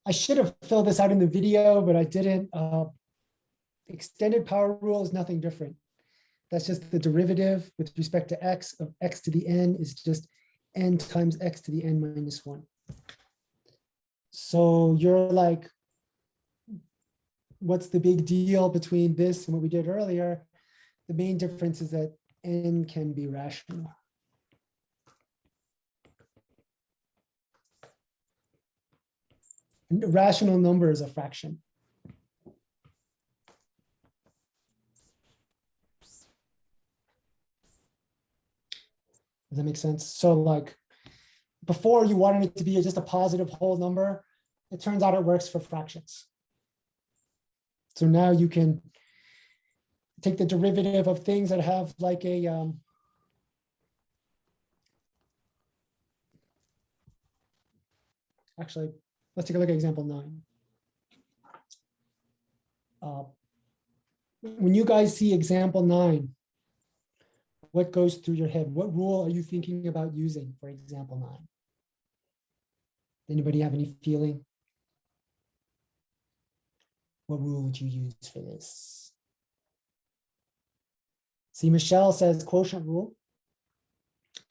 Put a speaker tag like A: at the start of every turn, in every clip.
A: I should have filled this out in the video, but I didn't. Extended power rule is nothing different. That's just the derivative with respect to x of x to the n is just n times x to the n minus 1. So you're like, what's the big deal between this and what we did earlier? The main difference is that n can be rational. And a rational number is a fraction. Does that make sense? So like before you wanted it to be just a positive whole number, it turns out it works for fractions. So now you can take the derivative of things that have like a actually, let's take a look at example 9. When you guys see example 9, what goes through your head? What rule are you thinking about using for example 9? Anybody have any feeling? What rule would you use for this? See, Michelle says quotient rule.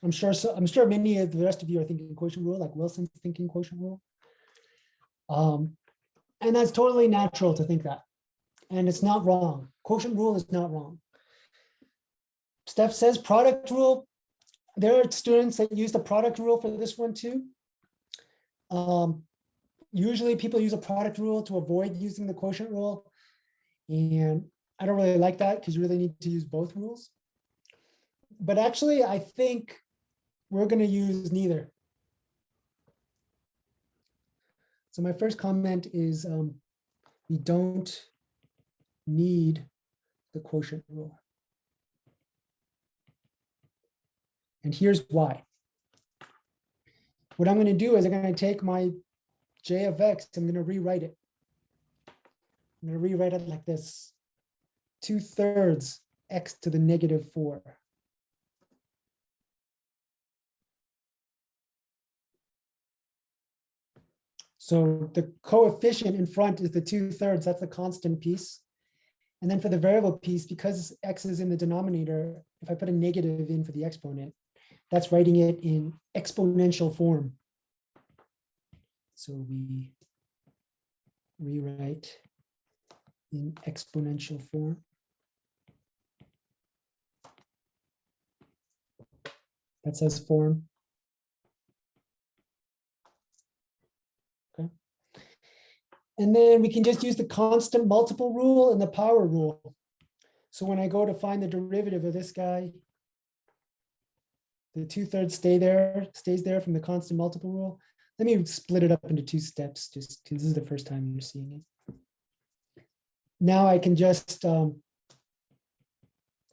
A: I'm sure many of the rest of you are thinking quotient rule, like Wilson's thinking quotient rule. And that's totally natural to think that. And it's not wrong. Quotient rule is not wrong. Steph says product rule. There are students that use the product rule for this one too. Usually people use a product rule to avoid using the quotient rule. And I don't really like that because you really need to use both rules. But actually, I think we're going to use neither. So my first comment is we don't need the quotient rule. And here's why. What I'm going to do is I'm going to take my j of x, I'm going to rewrite it. I'm going to rewrite it like this. 2/3 x to the negative 4. So the coefficient in front is the 2/3, that's the constant piece. And then for the variable piece, because x is in the denominator, if I put a negative in for the exponent, that's writing it in exponential form. So we rewrite in exponential form. That says form. Okay. And then we can just use the constant multiple rule and the power rule. So when I go to find the derivative of this guy, the 2/3 stays there from the constant multiple rule. Let me split it up into 2 steps just because this is the first time you're seeing it. Now I can just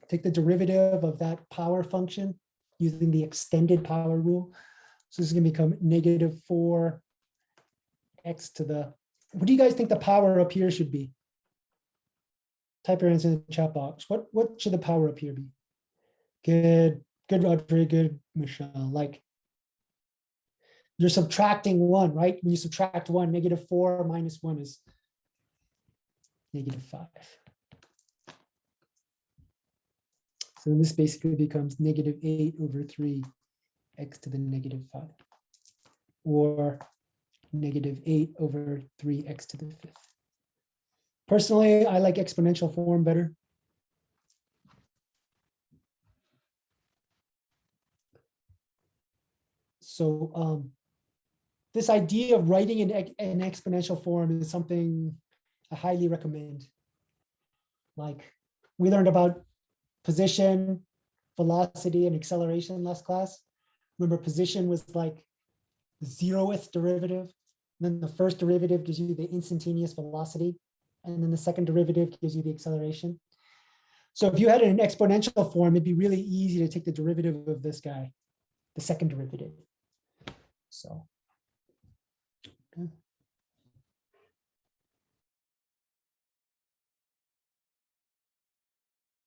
A: take the derivative of that power function using the extended power rule. So this is going to become negative 4 x to the, what do you guys think the power up here should be? Type your answer in the chat box. What should the power up here be? Good, Audrey, good, Michelle. Like, you're subtracting 1, right? When you subtract 1, negative 4 minus 1 is negative 5. So this basically becomes negative 8 over 3 x to the negative 5. Or negative 8 over 3 x to the 5th. Personally, I like exponential form better. So this idea of writing in an exponential form is something I highly recommend. Like we learned about position, velocity, and acceleration last class. Remember, position was like the 0th derivative. Then the first derivative gives you the instantaneous velocity. And then the second derivative gives you the acceleration. So if you had an exponential form, it'd be really easy to take the derivative of this guy, the second derivative. So